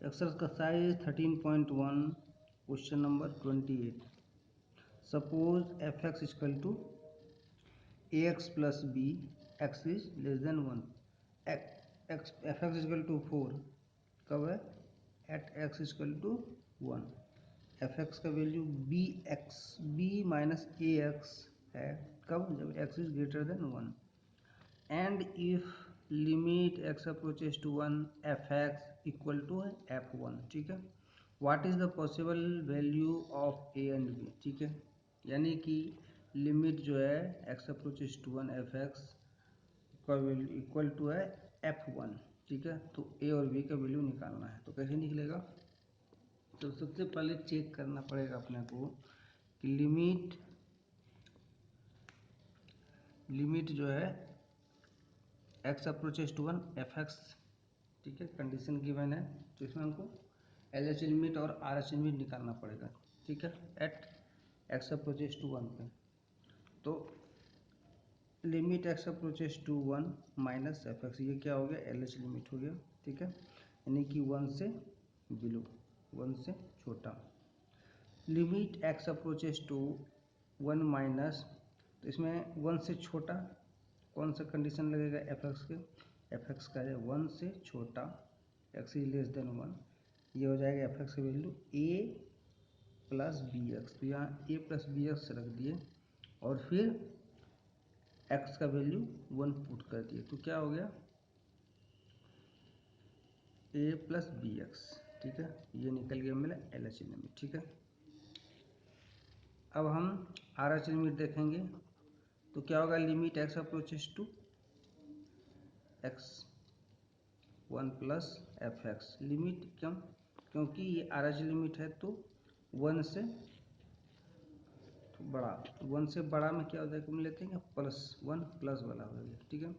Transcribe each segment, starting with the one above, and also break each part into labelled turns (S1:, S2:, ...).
S1: Exercise 13.1 question number 28। Suppose f x equal to a x plus b x is less than 1। F x equal to 4 कब है? At x equal to 1। F x का value b minus a x है कब? जब x is greater than 1। And if limit x approaches to 1 f x equal to f1। ठीक है, what is the possible value of a and B. ठीक है, यानी कि लिमिट जो है x approaches to 1 f x equal to है f1। ठीक है, तो ए और बी का वैल्यू निकालना है। तो कैसे निकलेगा? तो सबसे पहले चेक करना पड़ेगा अपने को कि लिमिट जो है x approaches to 1 f x. ठीक है, कंडीशन गिवन है, तो इसमें हमको एल एच लिमिट और आर एच लिमिट निकालना पड़ेगा। ठीक है, एट एक्स अप्रोचेस टू 1 पे। तो limit x approaches to 1 minus f x, ये क्या हो गया? एल एच लिमिट हो गया। ठीक है, यानी कि 1 से बिलो, 1 से छोटा। Limit x approaches to 1 minus, तो इसमें 1 से छोटा कौन सा कंडीशन लगेगा? एफ एक्स के, एफ एक्स का है 1 से छोटा, एक्स इज लेस देन 1। ये हो जाएगा एफ एक्स का वैल्यू ए प्लस बी एक्स। तो यहाँ ए प्लस बी एक्स रख दिए और फिर एक्स का वैल्यू 1 पुट कर दिए, तो क्या हो गया? ए प्लस बी एक्स। ठीक है, ये निकल गया मेरा एल एच लिमिट। ठीक है, अब हम आर एच लिमिट देखेंगे तो क्या होगा? Limit x approaches to x 1 plus f x. Limit क्योंकि ये आर एच लिमिट है तो 1 से बड़ा, 1 से बड़ा में क्या हो जाएगा? हम लेते हैं +1 प्लस वाला हो गया। ठीक है,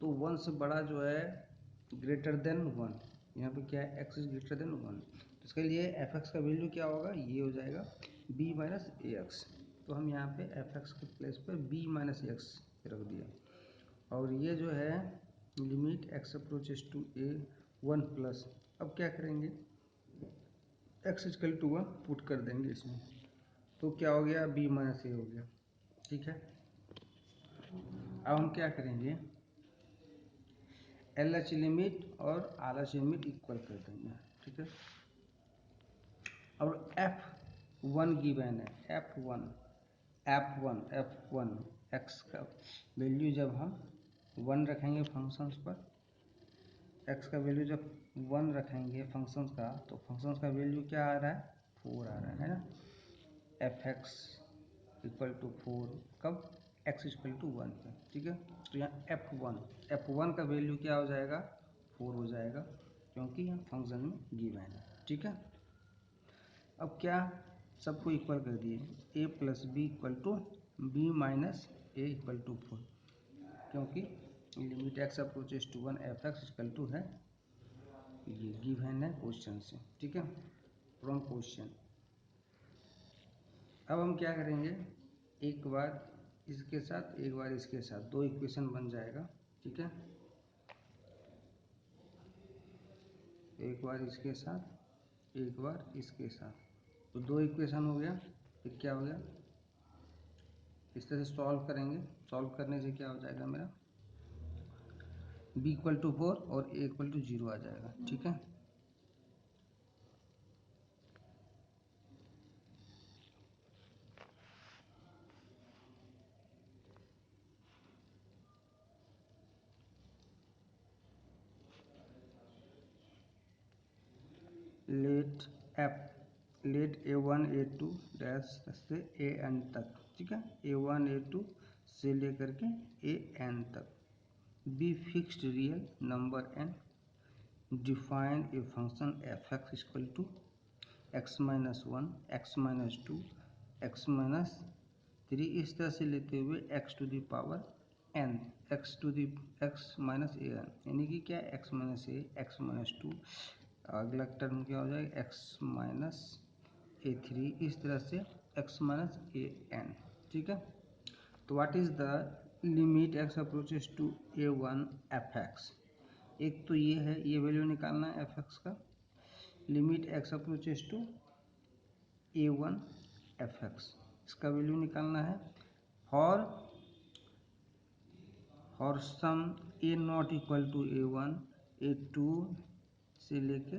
S1: तो 1 से बड़ा जो है ग्रेटर देन 1, यहाँ पे क्या है? X is greater than 1। तो इसके लिए एफ एक्स का वैल्यू क्या होगा? ये हो जाएगा बी माइनस ए एक्स। तो हम यहाँ पे एफ एक्स के प्लेस पर बी माइनस एक्स रख दिया, और ये जो है limit x approaches to a 1 plus. अब क्या करेंगे? एक्स इक्वल टू 1 पुट कर देंगे इसमें, तो क्या हो गया? बी माइनस ए हो गया। ठीक है, अब हम क्या करेंगे? एल एच लिमिट और आर एच लिमिट इक्वल कर देंगे। ठीक है, और f1 गिवन है, f1 एक्स का वैल्यू जब हम 1 रखेंगे फंक्शंस पर, एक्स का वैल्यू जब 1 रखेंगे फंक्शंस का, तो फंक्शंस का वैल्यू क्या आ रहा है? 4 आ रहा है ना। एफ एक्स इक्वल टू 4 कब? एक्स इक्वल टू 1 पे। ठीक है, तो यहाँ f1 का वैल्यू क्या हो जाएगा? 4 हो जाएगा, क्योंकि यहाँ फंक्शन में गिवन है। ठीक है, अब क्या सबको इक्वल कर दिए, a plus b equal to b minus a equal to 4, क्योंकि limit x approaches to 1 f x equal to है, ये गिवन है क्वेश्चन से। ठीक है, फ्रॉम क्वेश्चन। अब हम क्या करेंगे? एक बार इसके साथ एक बार इसके साथ दो इक्वेशन बन जाएगा। ठीक है, एक बार इसके साथ एक बार इसके साथ, तो दो इक्वेशन हो गया। फिर क्या हो गया? इस तरह से सॉल्व करेंगे, सॉल्व करने से क्या हो जाएगा मेरा? b इक्वल टू 4 और a इक्वल टू 0 आ जाएगा। ठीक है, लेट a1 a2 डैश से an तक। ठीक है, a1 a2 से लेकर के an तक b fixed real number n। Define a function f x equal to x minus 1 x minus 2 x minus 3, इस तरह से लेते हुए x to the power n, x to the x minus a n, यानी कि क्या? X minus a, x minus 2, अगला term क्या हो जाएगा? एक्स माइनस a3, इस तरह से एक्स माइनस ए एन। ठीक है, तो what is the limit x approaches to a1 f x? एक तो ये है, ये वैल्यू निकालना है एफ एक्स का। Limit x approaches to a1 fx, इसका वैल्यू निकालना है। For some a not equal to a1 a2 से लेके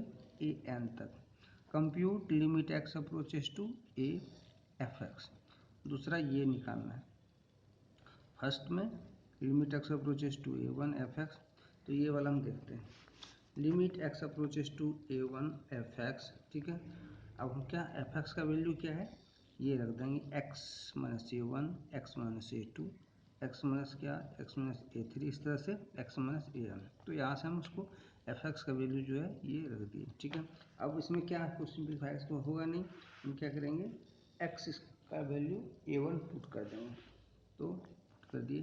S1: an तक compute limit x approaches to a fx। दूसरा ये निकालना है। फर्स्ट में limit x approaches to a1 fx, तो ये वाला हम देखते हैं। Limit x approaches to a1 fx, ठीक है। अब हम क्या fx का वैल्यू क्या है ये रख देंगे, x minus a1 x minus a2 x minus क्या x माइनस a3, इस तरह से x माइनस an। तो यहाँ से हम उसको fx का वैल्यू जो है ये रख दिए, ठीक है। अब इसमें क्या कुछ सिंप्लीफाई तो होगा नहीं, हम क्या करेंगे x का वैल्यू a1 पुट कर देंगे। तो पुट कर दिए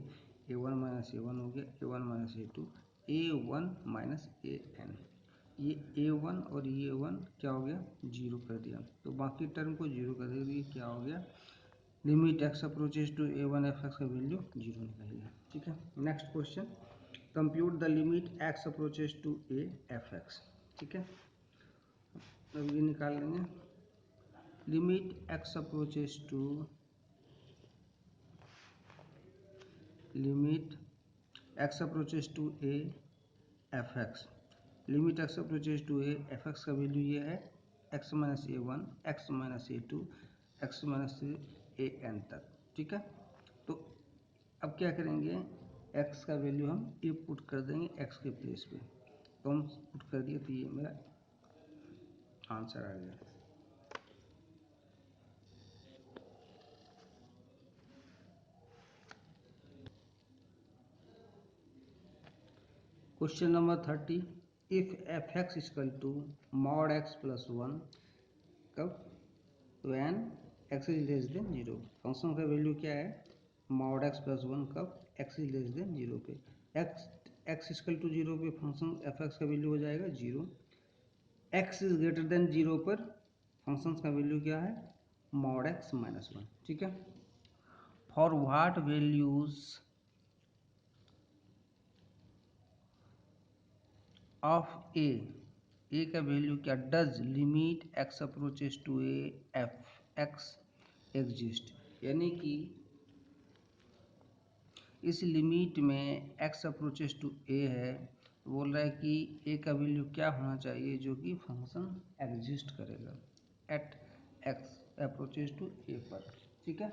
S1: a1 माइनस a1 हो गया a1 minus a2 a1 minus an। ये a1 और ये a1 क्या हो गया जीरो कर दिया, तो बाकी टर्म को जीरो कर दिया, तो ये क्या हो गया limit x approaches to a1 fx का वैल्यू जीरो निकल गया, ठीक है। Next question, compute the limit x approaches to a fx, ठीक है। अब ये निकाल लेंगे limit x approaches to a fx, limit x approaches to a fx का वैल्यू ये है x minus a1 x minus a2 x minus an तक, ठीक है। तो अब क्या करेंगे x का वैल्यू हम ये पुट कर देंगे x के प्लेस पे, तो हम पुट कर दिए, तो ये मेरा आंसर आ गया। Question number 30, if fx equal to mod x plus 1 कब when x is less than 0, function का वैल्यू क्या है मॉड x प्लस 1 कब x इज लेस देन 0 पे, x इक्वल टू 0 पे फंक्शन fx का वैल्यू हो जाएगा 0, x इज ग्रेटर देन 0 पर फंक्शन का वैल्यू क्या है मॉड x माइनस 1, ठीक है। For what values of a का वैल्यू क्या does limit x approaches to a f x exist, यानी कि इस लिमिट में x अप्रोचेस टू a है, बोल रहा है कि a का वैल्यू क्या होना चाहिए जो कि फंक्शन एग्जिस्ट करेगा at x approaches to a पर, ठीक है।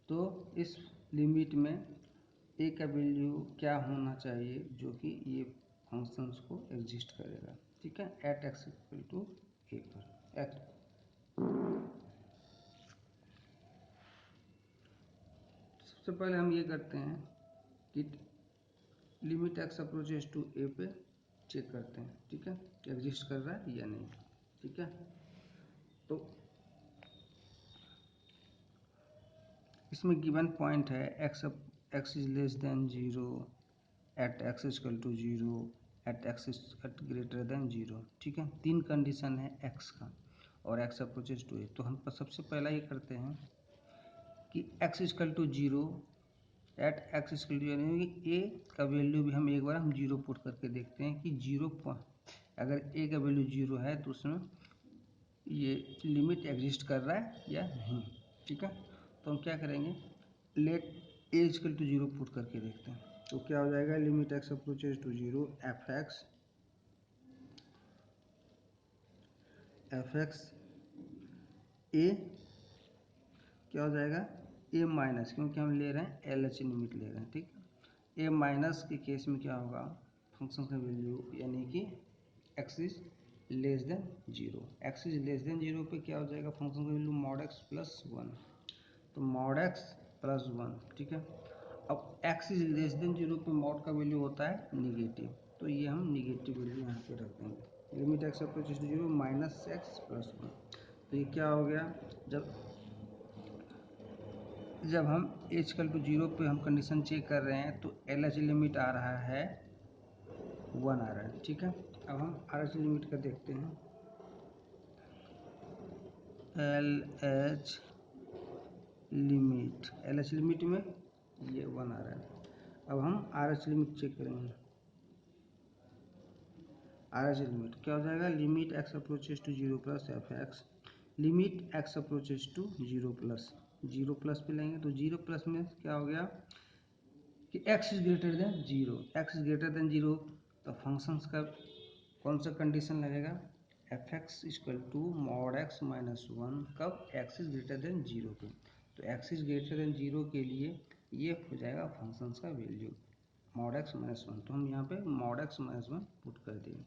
S1: तो इस लिमिट में a का वैल्यू क्या होना चाहिए जो कि ये फंक्शंस को एग्जिस्ट करेगा, ठीक है, at x equal to a पर। एट सबसे पहले हम ये करते हैं कि limit x approaches to a पे चेक करते हैं, ठीक है, एग्जिस्ट कर रहा है या नहीं, ठीक है। तो इसमें गिवन पॉइंट है x is less than 0 at x equal to 0 at x at greater than 0, ठीक है। तीन कंडीशन है एक्स का और एक्स अप्रोचेस टू ए। तो हम सबसे पहला ये करते हैं कि x equal to 0 at x equal to, यानी कि ए का वैल्यू भी हम एक बार हम 0 पुट करके देखते हैं कि 0 अगर ए का वैल्यू 0 है तो उसमें ये लिमिट एग्जिस्ट कर रहा है या नहीं, ठीक है। तो हम क्या करेंगे let a equal to 0 put करके देखते हैं, तो क्या हो जाएगा limit x approaches to 0 f x a क्या हो जाएगा ए माइनस, क्योंकि हम ले रहे हैं एल एच लिमिट ले रहे हैं, ठीक। ए माइनस के केस में क्या होगा फंक्शन का वैल्यू यानी कि x is less than 0, x is less than 0 पे क्या हो जाएगा फंक्शन का वैल्यू मॉड एक्स प्लस 1, तो मॉड एक्स प्लस 1, ठीक है। अब एक्स इज लेस देन 0 पे मॉड का वैल्यू होता है निगेटिव, तो ये हम निगेटिव वैल्यू यहाँ पे रख देंगे, limit x approaches to 0 minus x plus 1। तो ये क्या हो गया जब हम एच कल टू 0 पे हम कंडीशन चेक कर रहे हैं तो एल एच लिमिट आ रहा है 1 आ रहा है, ठीक है। अब हम आर एच लिमिट का देखते हैं, एल एच लिमिट में ये 1 आ रहा है। अब हम आर एच लिमिट चेक करेंगे, आर एच लिमिट क्या हो जाएगा, limit x approaches to zero plus f x, limit x approaches to zero plus पे लेंगे तो जीरो प्लस में क्या हो गया कि x is greater than zero, x is greater than zero, तो फंक्शंस का कौन सा कंडीशन लगेगा, f x equal to mod x minus one, कब x is greater than zero पे, तो x is greater than zero के लिए ये हो जाएगा फंक्शंस का value mod x minus one, तो हम यहाँ पे mod x minus one put कर देंगे।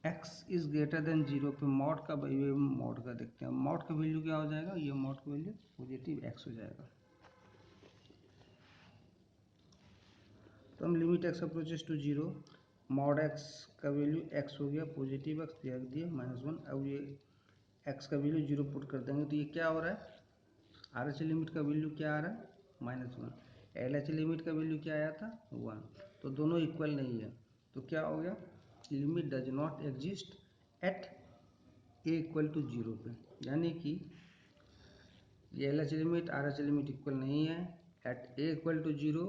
S1: x is greater than zero पे मॉड का वैल्यू, मॉड का देखते हैं, मॉड का वैल्यू क्या हो जाएगा, ये मॉड का वैल्यू पॉजिटिव x हो जाएगा, तो हम limit x approaches to zero, mod x का वैल्यू x हो गया पॉजिटिव x दे दिया माइनस वन, अब ये x का वैल्यू जीरो पुट कर देंगे तो ये क्या हो रहा है, आर एच लिमिट का वैल्यू क्या आ रहा है minus one, L H limit का वैल्यू क्या आया था वन, तो दोनों इक्वल नहीं है, तो क्या हो गया, limit does not exist at a equal to zero पे, यानी कि ये L H limit R H limit equal नहीं है, at a equal to zero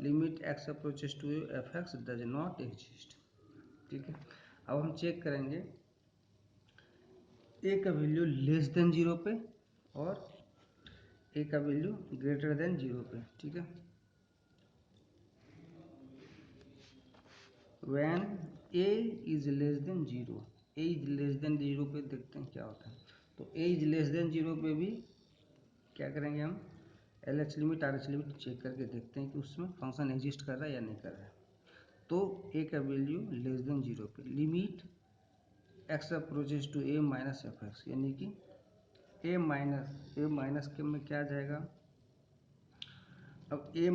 S1: limit x approaches to f x does not exist. ठीक है, अब हम चेक करेंगे ए का वैल्यू लेस देन जीरो पे और ए का वैल्यू ग्रेटर देन जीरो पे। ठीक है, when a is less than zero, a is less than zero पे देखते हैं क्या होता है, तो a is less than zero पे भी क्या करेंगे हम, L H limit R H limit check करके देखते हैं कि उसमें फंक्शन एग्जिस्ट कर रहा है या नहीं कर रहा है, तो ए का वैल्यू लेस देन जीरो पे limit x approaches to a minus f x, यानी कि ए माइनस के में क्या आ जाएगा, अब ए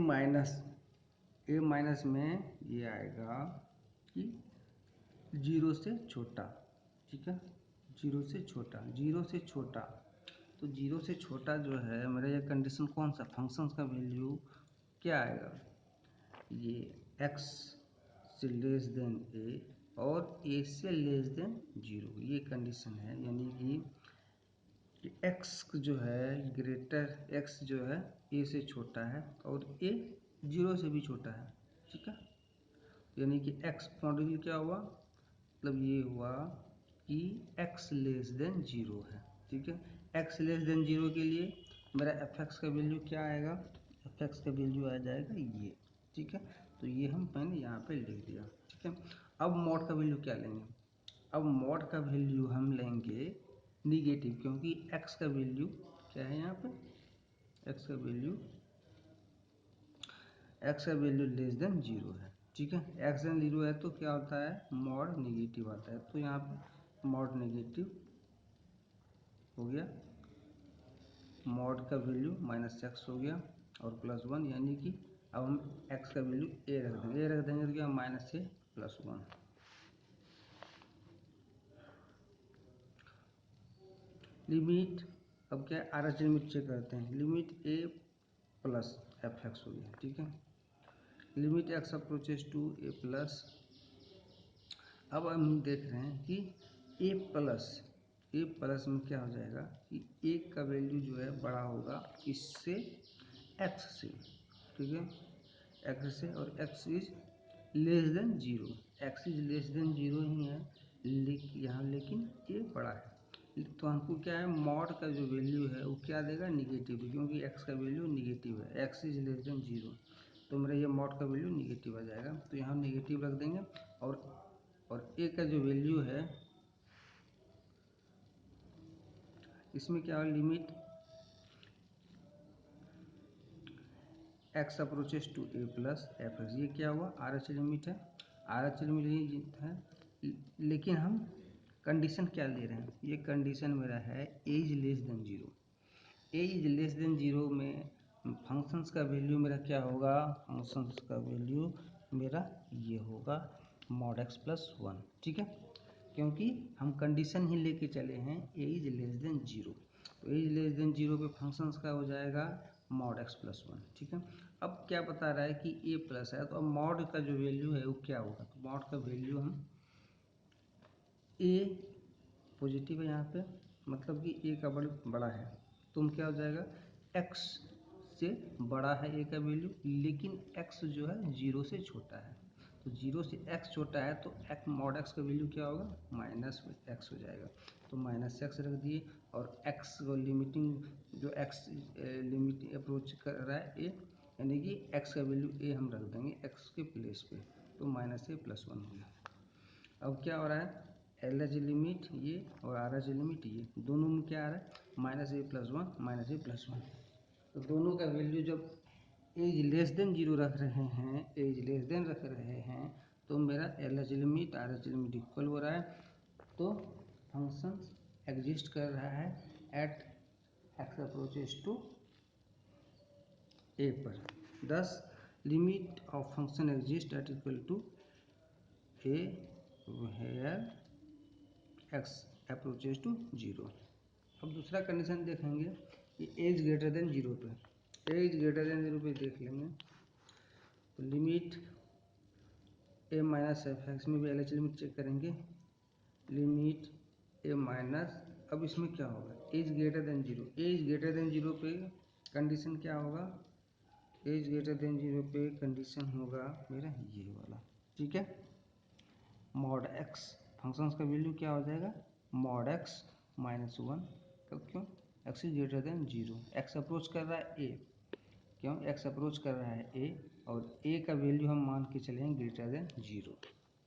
S1: माइनस में ये आएगा कि जीरो से छोटा। ठीक है, जीरो से छोटा, जीरो से छोटा, तो जीरो से छोटा जो है मेरा ये कंडीशन कौन सा, फंक्शंस का वैल्यू क्या आएगा, ये x से लेस देन ए और a से लेस देन जीरो, ये कंडीशन है, यानी कि x जो है ग्रेटर, x जो है a से छोटा है और a जीरो से भी छोटा है। ठीक है, यानी कि x मॉड्यूल क्या हुआ, मतलब ये हुआ कि x लेस देन जीरो है। ठीक है, x लेस देन जीरो के लिए मेरा एफ एक्स का वैल्यू क्या आएगा, एफ एक्स का वैल्यू आ जाएगा ये। ठीक है, तो ये हम मैंने यहाँ पे लिख दिया। ठीक है, अब मॉड का वैल्यू क्या लेंगे, अब मॉड का वैल्यू हम लेंगे निगेटिव, क्योंकि x का वैल्यू क्या है यहाँ पे, x का वैल्यू लेस देन जीरो है। ठीक है, एक्स देन जीरो है तो क्या होता है, मॉड निगेटिव आता है, तो यहाँ पे मॉड निगेटिव हो गया, मॉड का वैल्यू माइनस एक्स हो गया और प्लस वन, यानी कि अब हम एक्स का वैल्यू ए रख देंगे, ए रख देंगे तो क्या minus a plus one, limit अब क्या आर एच लिमिट चेक करते हैं, limit a plus f x हो गया। ठीक है, limit x approaches to a plus, अब हम देख रहे हैं कि ए प्लस में क्या हो जाएगा कि ए का वैल्यू जो है बड़ा होगा इससे एक्स से। ठीक है, एक्स से, और x is less than zero, x is less than zero ही है लेकिन यहाँ, लेकिन ए बड़ा है, तो हमको क्या है मॉड का जो वैल्यू है वो क्या देगा निगेटिव, क्योंकि एक्स का वैल्यू निगेटिव है, x is less than zero, तो मेरा ये मॉड का वैल्यू निगेटिव आ जाएगा, तो यहाँ निगेटिव रख देंगे। और ए का जो वैल्यू है इसमें क्या है, limit x approaches to a plus f x, ये क्या हुआ आर एच लिमिट है, आर एच लिमिट है, लेकिन हम कंडीशन क्या ले रहे हैं, ये कंडीशन मेरा है as less than zero, as less than zero में फंक्शंस का वैल्यू मेरा क्या होगा, फंक्शंस का वैल्यू मेरा ये होगा मॉड एक्स प्लस वन। ठीक है, क्योंकि हम कंडीशन ही लेके चले हैं एज लेस देन जीरो, तो एज लेस देन जीरो पे फंक्शंस का हो जाएगा मॉड एक्स प्लस वन। ठीक है, अब क्या बता रहा है कि ए प्लस है, तो अब मॉड का जो वैल्यू है वो क्या होगा, तो मॉड का वैल्यू हम ए पॉजिटिव है यहाँ पे, मतलब कि ए का बड़ा है, तो क्या हो जाएगा एक्स से बड़ा है ए का वैल्यू, लेकिन एक्स जो है जीरो से छोटा है, तो 0 से x छोटा है तो x मॉड x का वैल्यू क्या होगा, माइनस x हो जाएगा। तो माइनस x रख दिए और x को लिमिटिंग जो x लिमिट अप्रोच कर रहा है a, यानी कि x का वैल्यू a हम रख देंगे x के प्लेस पे, तो माइनस a प्लस 1 हो गया। अब क्या हो रहा है, एल एच लिमिट ये और आर एच लिमिट ये, दोनों में क्या आ रहा है, minus a plus one minus a plus one. तो दोनों का वैल्यू जब एज लेस देन 0 रख रहे हैं, एज लेस देन रख रहे हैं, तो मेरा L H limit R H limit equal हो रहा है। तो फंक्शन एग्जिस्ट कर रहा है at x approaches to a पर। This limit of function exist at equal to a here x approaches to 0। अब दूसरा कंडीशन देखेंगे कि एज ग्रेटर देन 0 पे, एज ग्रेटर देन 0 पे देख लेंगे। तो limit a minus f x में भी एल एच लिमिट चेक करेंगे, लिमिट ए माइनस, अब इसमें क्या होगा, as greater than 0, as greater than 0 पे कंडीशन क्या होगा, एज ग्रेटर देन 0 पे कंडीशन होगा मेरा ये वाला, ठीक है। मॉड एक्स फंक्शंस का वैल्यू क्या हो जाएगा, मॉड एक्स माइनस 1, कब, क्यों, x is greater than 0, x approach कर रहा है ए, क्यों, एक्स अप्रोच कर रहा है ए और ए का वैल्यू हम मान के चलेंगे ग्रेटर देन 0,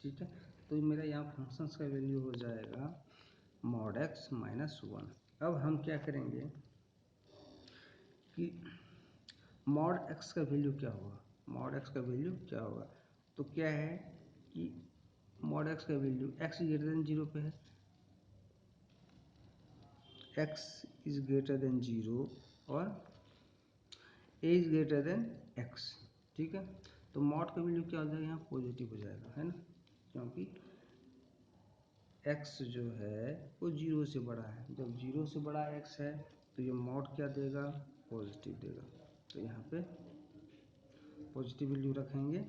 S1: ठीक है। तो मेरा यहाँ फंक्शंस का वैल्यू हो जाएगा मॉड एक्स माइनस 1। अब हम क्या करेंगे कि मॉड एक्स का वैल्यू क्या होगा, मॉड एक्स का वैल्यू क्या होगा, तो क्या है कि मॉड एक्स का वैल्यू एक्स ग्रेटर देन 0 पे है, एक्स इज ग्रेटर देन 0 और ए इज ग्रेटर देन एक्स, ठीक है। तो मॉड का वैल्यू क्या हो जाएगा, यहाँ पॉजिटिव हो जाएगा, है ना, क्योंकि एक्स जो है वो 0 से बड़ा है, जब 0 से बड़ा एक्स है तो ये मॉड क्या देगा, पॉजिटिव देगा। तो यहाँ पे पॉजिटिव वैल्यू रखेंगे,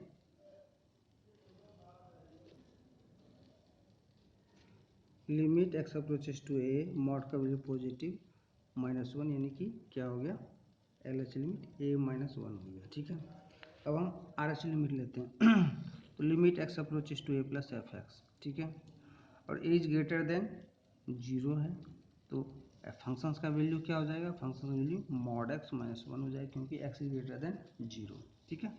S1: limit x approaches to a, mod का वैल्यू पॉजिटिव माइनस 1, यानी कि क्या हो गया, L H limit a minus 1 हो गया, ठीक है। अब हम आर एच लिमिट लेते हैं तो limit x approaches to a plus f x, ठीक है, और एज ग्रेटर देन 0 है, तो फंक्शंस का वैल्यू क्या हो जाएगा, फंक्शन का वैल्यू मॉड एक्स माइनस 1 हो जाएगा, क्योंकि एक्स इज ग्रेटर देन 0, ठीक है।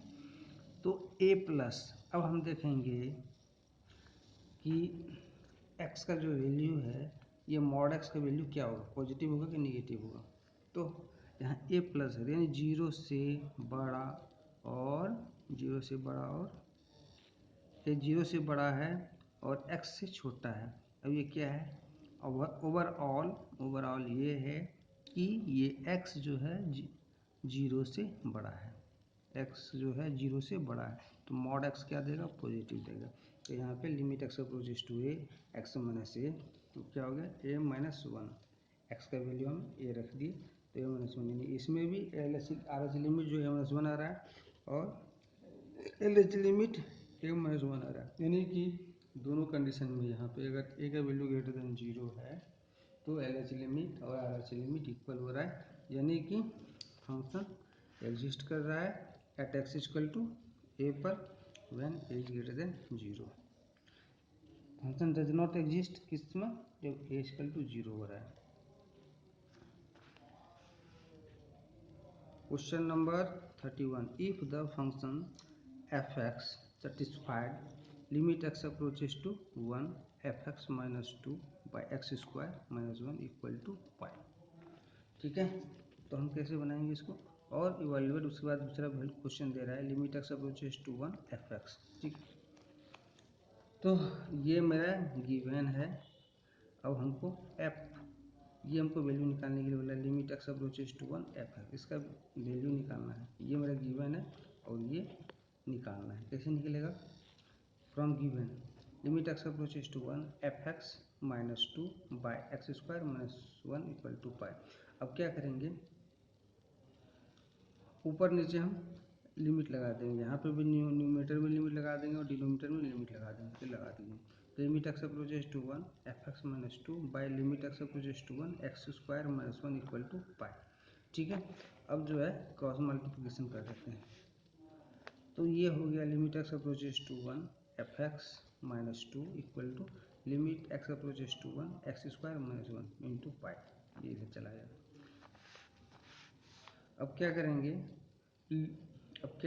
S1: तो ए प्लस, अब हम देखेंगे कि एक्स का जो वैल्यू है, ये मॉड एक्स का वैल्यू क्या होगा, पॉजिटिव होगा कि निगेटिव होगा। तो यहाँ ए प्लस है, यानी 0 से बड़ा और 0 से बड़ा, और ये 0 से बड़ा है और x से छोटा है। अब ये क्या है, ओवरऑल ये है कि ये x जो है 0 से बड़ा है, x जो है 0 से बड़ा है, तो मॉड x क्या देगा, पॉजिटिव देगा। तो यहाँ पे limit x approaches to a x minus a, तो क्या हो गया, a माइनस 1, एक्स का वैल्यू हम a रख दिए, तो a माइनस 1, यानी इसमें भी L H R H limit जो a माइनस 1 आ रहा है और L H limit a minus 1 आ रहा है, यानी कि दोनों कंडीशन में यहाँ पे अगर ए का वैल्यू ग्रेटर देन 0 है तो एल एच लिमिट और आर एच लिमिट इक्वल हो रहा है, यानी कि फंक्शन एग्जिस्ट कर रहा है at x equal to a पर when a is greater than 0। Function does not exist किस में, जब ए इक्वल टू 0 हो रहा है। Question number 31, if the function f x satisfied limit x approaches to 1 fx minus 2 by x square minus 1 equal to pi, ठीक है। तो हम कैसे बनाएंगे इसको, और इवेल्युएट, उसके बाद दूसरा क्वेश्चन दे रहा है limit x approaches to 1 fx, ठीक। तो ये मेरा गिवन है, अब हमको f, ये हमको वैल्यू निकालने के लिए बोला limit x approaches to 1 fx, इसका वैल्यू निकालना है, ये मेरा गिवन है और ये निकालना है, कैसे निकलेगा, from given limit x approaches to 1 fx minus 2 by x square minus 1 equal to pi. अब क्या करेंगे, ऊपर नीचे हम लिमिट लगा देंगे, यहाँ पे भी न्यूमरेटर में लिमिट लगा देंगे और डिनोमिनेटर में लिमिट लगा देंगे, फिर लगा देंगे limit x approaches to 1 fx minus 2 by limit x approaches to 1 x square minus 1 equal to pi, ठीक है। अब जो है क्रॉस मल्टीप्लिकेशन कर देते हैं, तो ये हो गया limit x approaches to 1 f x minus two equal to limit x approaches to one x square minus one into pi, ये इधर चला गया। अब क्या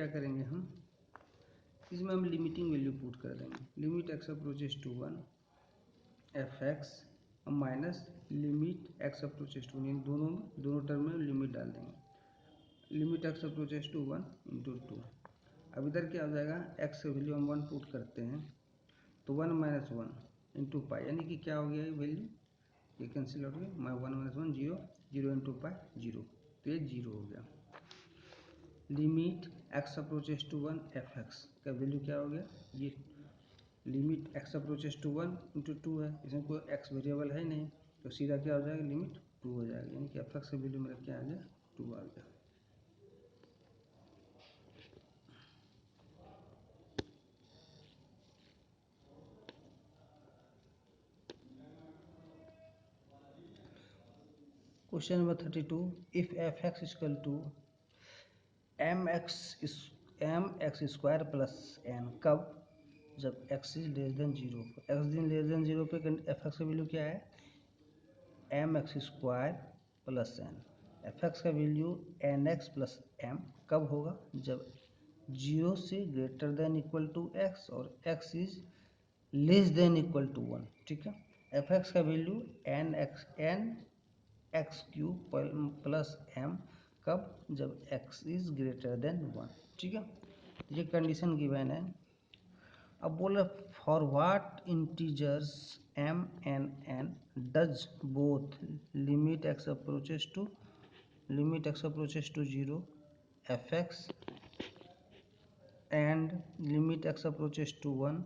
S1: करेंगे, हम इसमें हम लिमिटिंग वैल्यू पुट कर देंगे। Limit x approaches to one f x minus limit x approaches to, इन दोनों टर्म में लिमिट डाल देंगे। Limit x approaches to one into two. अब इधर क्या हो जाएगा, एक्स की वैल्यू हम वन पुट करते हैं तो वन माइनस वन इंटू पाई, यानी कि क्या हो गया ये वैल्यू, ये कैंसिल हो गया, मैं one minus one zero, zero into pi zero, तो ये जीरो हो गया। Limit x approaches to one f x का वैल्यू क्या हो गया, ये limit x approaches to one into two है, इसमें कोई एक्स वेरिएबल है नहीं, तो सीधा क्या हो जाएगा, लिमिट टू हो जाएगा, यानी कि एफ एक्स का वैल्यू मेरा क्या आ गया, टू आ गया। Question number 32, if f x equal to m x square plus n, कब, जब x is less than zero. X दिन लेस देन जीरो पे एफ एक्स का वैल्यू क्या है, m x square plus n. F x का value n x plus m कब होगा, जब जीरो से greater than equal to x और x is less than equal to one. ठीक है, एफ एक्स का value n x cube plus m कब, जब x is greater than one. ठीक है, ये कंडीशन गिवन है। अब बोला for what integers m n n does both limit x approaches to zero f x and limit x approaches to one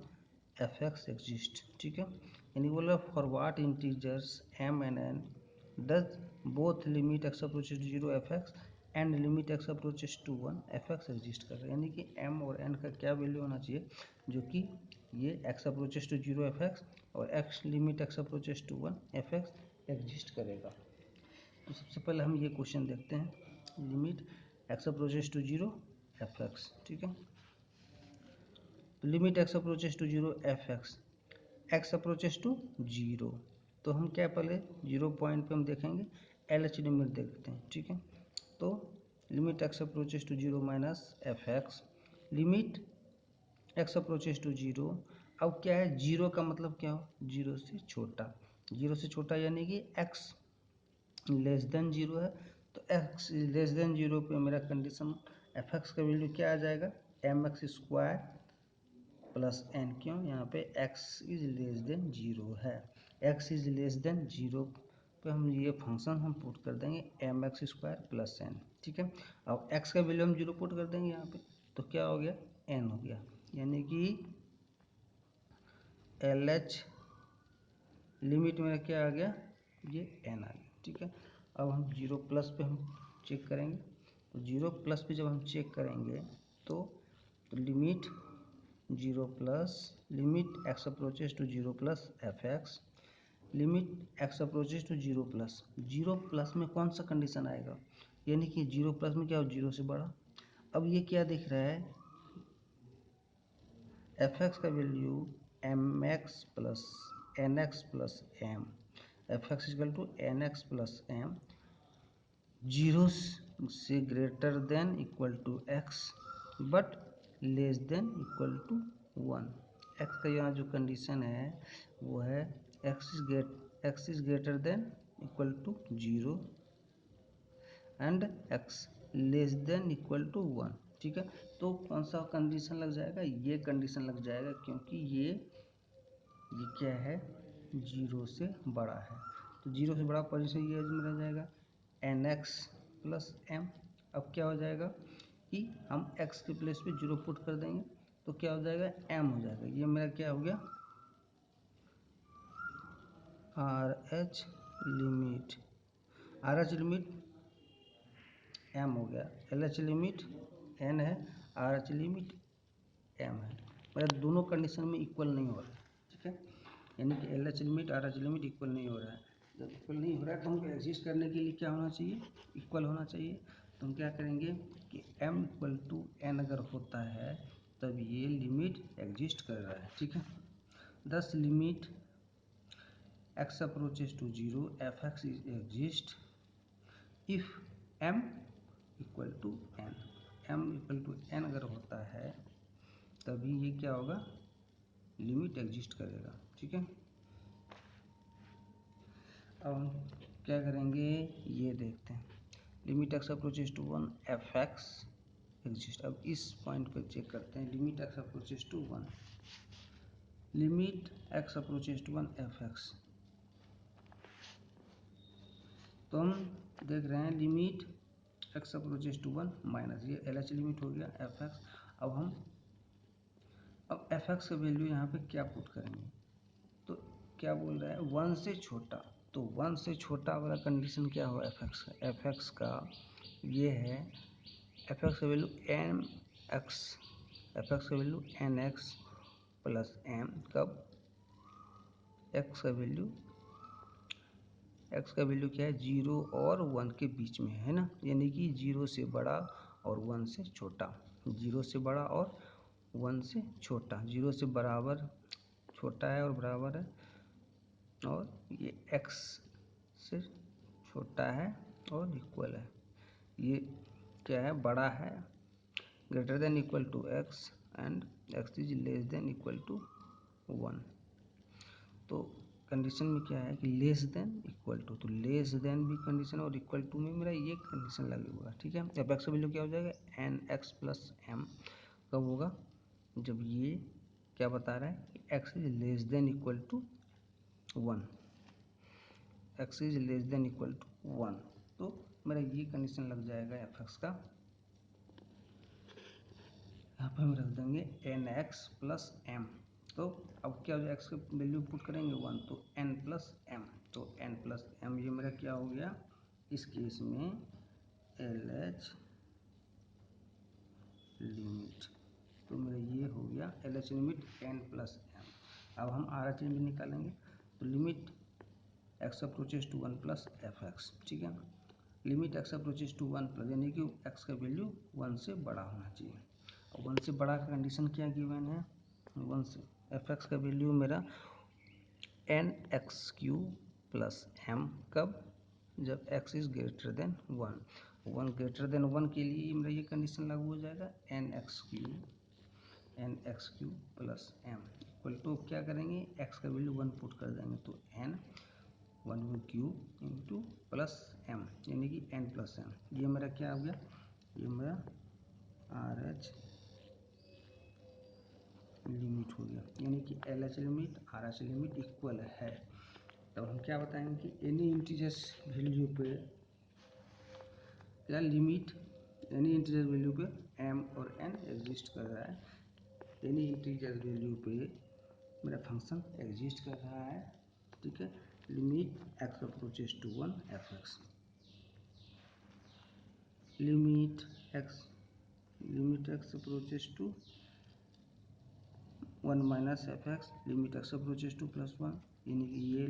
S1: f x exist. ठीक है, यानी बोला for what integers m n n does both limit x approaches to zero f x and limit x approaches to one f x exist कर रहे हैं, यानी कि M और एन का क्या वैल्यू होना चाहिए, जो कि ये x approaches to zero f x और x limit x approaches to one f x exist करेगा। तो सबसे पहले हम ये क्वेश्चन देखते हैं, limit x approaches to zero f x. ठीक है, limit x approaches to zero f x approaches to zero, तो हम क्या पहले जीरो पॉइंट पे हम देखेंगे एल एच लिमिट देखते हैं। ठीक है, तो limit x approaches to zero minus f x limit x approaches to zero. अब क्या है, जीरो का मतलब क्या हो, जीरो से छोटा, जीरो से छोटा यानी कि एक्स लेस देन जीरो है, तो एक्स लेस देन जीरो पे मेरा कंडीशन एफ एक्स का वैल्यू क्या आ जाएगा, m x square plus n. क्यों, यहाँ पे x is less than zero है, x is less than zero पे हम ये फंक्शन हम पुट कर देंगे m x square plus n. ठीक है, अब एक्स का वैल्यू हम जीरो पुट कर देंगे यहाँ पे, तो क्या हो गया, एन हो गया, यानी कि एल एच लिमिट मेरा क्या आ गया, ये एन आ गया। ठीक है, अब हम जीरो प्लस पे हम चेक करेंगे, तो जीरो प्लस पे जब हम चेक करेंगे तो limit zero plus limit x approaches to zero plus f x limit x approaches to zero plus में कौन सा कंडीशन आएगा, यानी कि जीरो प्लस में क्या हो, जीरो से बड़ा। अब ये क्या दिख रहा है, एफ एक्स का value m x plus n x plus m, f x equal to n x plus m, zero से greater than equal to x but less than equal to one. X का यहाँ जो condition है वो है x is greater than equal to zero and x less than equal to one. ठीक है, तो कौन सा कंडीशन लग जाएगा, ये कंडीशन लग जाएगा, क्योंकि ये क्या है, जीरो से बड़ा है, तो जीरो से बड़ा पोजीशन ये में रह जाएगा एन एक्स प्लस एम। अब क्या हो जाएगा कि हम एक्स के प्लेस पे जीरो पुट कर देंगे, तो क्या हो जाएगा, एम हो जाएगा, ये मेरा क्या हो गया, आर एच लिमिट एम हो गया, एल एच लिमिट एन है, आर एच लिमिट एम है, मतलब दोनों कंडीशन में इक्वल नहीं हो रहा है। ठीक है, यानी कि L H limit R H limit equal नहीं हो रहा है। जब इक्वल नहीं हो रहा है तो हमको एग्जिस्ट करने के लिए क्या होना चाहिए, इक्वल होना चाहिए। तो हम क्या करेंगे कि m इक्वल टू एन अगर होता है तब ये लिमिट एग्जिस्ट कर रहा है, ठीक है। This limit x approaches to 0 f x is exist if m equal to n, m equal to n अगर होता है तभी ये क्या होगा, लिमिट एग्जिस्ट करेगा, ठीक है। अब हम क्या करेंगे ये देखते हैं। Limit x approaches to 1 f x exist. अब इस पॉइंट पे चेक करते हैं, limit x approaches to 1, limit x approaches to 1 f x. तो हम देख रहे हैं limit x approaches to 1 minus, ये LH लिमिट हो गया एफ एक्स। अब एफ एक्स का वैल्यू यहाँ पे क्या पुट करेंगे, तो क्या बोल रहा है 1 से छोटा, तो 1 से छोटा वाला कंडीशन क्या हो एफ एक्स का, एफ एक्स का ये है, एफ एक्स का value m x, f x का value n x plus m, कब एक्स का वैल्यू क्या है 0 और 1 के बीच में है ना, यानी कि 0 से बड़ा और 1 से छोटा, 0 से बड़ा और 1 से छोटा, 0 से बराबर छोटा है और बराबर है, और ये x से छोटा है और इक्वल है, ये क्या है बड़ा है, greater than equal to x and x is less than equal to 1। तो कंडीशन में क्या है कि लेस देन इक्वल टू, तो लेस देन भी कंडीशन और इक्वल टू में मेरा ये कंडीशन लगे हुआ, ठीक है। अब x का वैल्यू क्या हो जाएगा एन एक्स प्लस एम, कब होगा जब ये क्या बता रहा है कि x is less than equal to 1, x is less than equal to 1, तो मेरा ये कंडीशन लग जाएगा एफ एक्स का। यहाँ पर हम रख देंगे एन एक्स प्लस एम। तो अब क्या हो जाए, एक्स का वैल्यू पुट करेंगे 1, तो एन प्लस एम, तो एन प्लस एम ये मेरा क्या हो गया इस केस में एल एच लिमिट, तो मेरा ये हो गया L H limit n plus m. अब हम आर एच लिमिट निकालेंगे, तो limit x approaches to 1 plus f x, ठीक है। Limit x approaches to 1 plus, यानी कि एक्स का वैल्यू 1 से बड़ा होना चाहिए, और 1 से बड़ा का कंडीशन क्या गिवन है 1 से, एफ एक्स का वैल्यू मेरा n x cube plus m, कब जब x is greater than 1, 1 greater than 1 के लिए मेरा ये कंडीशन लागू हो जाएगा n x cube plus m equal to क्या करेंगे एक्स का वैल्यू 1 पुट कर देंगे, तो n 1 cube into plus m, यानी कि एन प्लस एम, ये मेरा क्या हो गया, ये मेरा आर एच लिमिट हो गया, यानी कि L H limit R H limit equal है। तब हम क्या बताएंगे कि एनी इंटीजर्स वैल्यू पे क्या लिमिट, एनी इंटीजर वैल्यू पे एम और एन एग्जिस्ट कर रहा है, एनी इंटीजर वैल्यू पे मेरा फंक्शन एग्जिस्ट कर रहा है, ठीक है। Limit x approaches to 1 f x, limit x approaches to 1 minus f x, limit x approaches to plus 1, यानी कि ये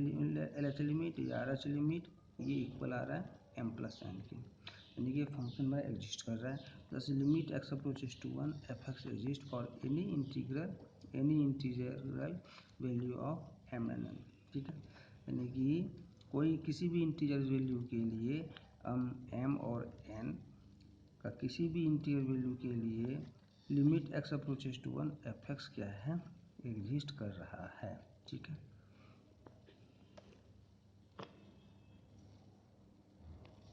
S1: एल एच लिमिट, ये आर एच लिमिट, ये इक्वल आ रहा है एम प्लस एन के, यानी कि फंक्शन में एग्जिस्ट कर रहा है। Plus limit x approaches to 1 f x exist for any integral value of m n n, ठीक है। यानी कि कोई किसी भी इंटीजर वैल्यू के लिए हम एम और एन का किसी भी इंटीजर वैल्यू के लिए limit x approaches to 1 f x क्या है एग्जिस्ट कर रहा है, ठीक है।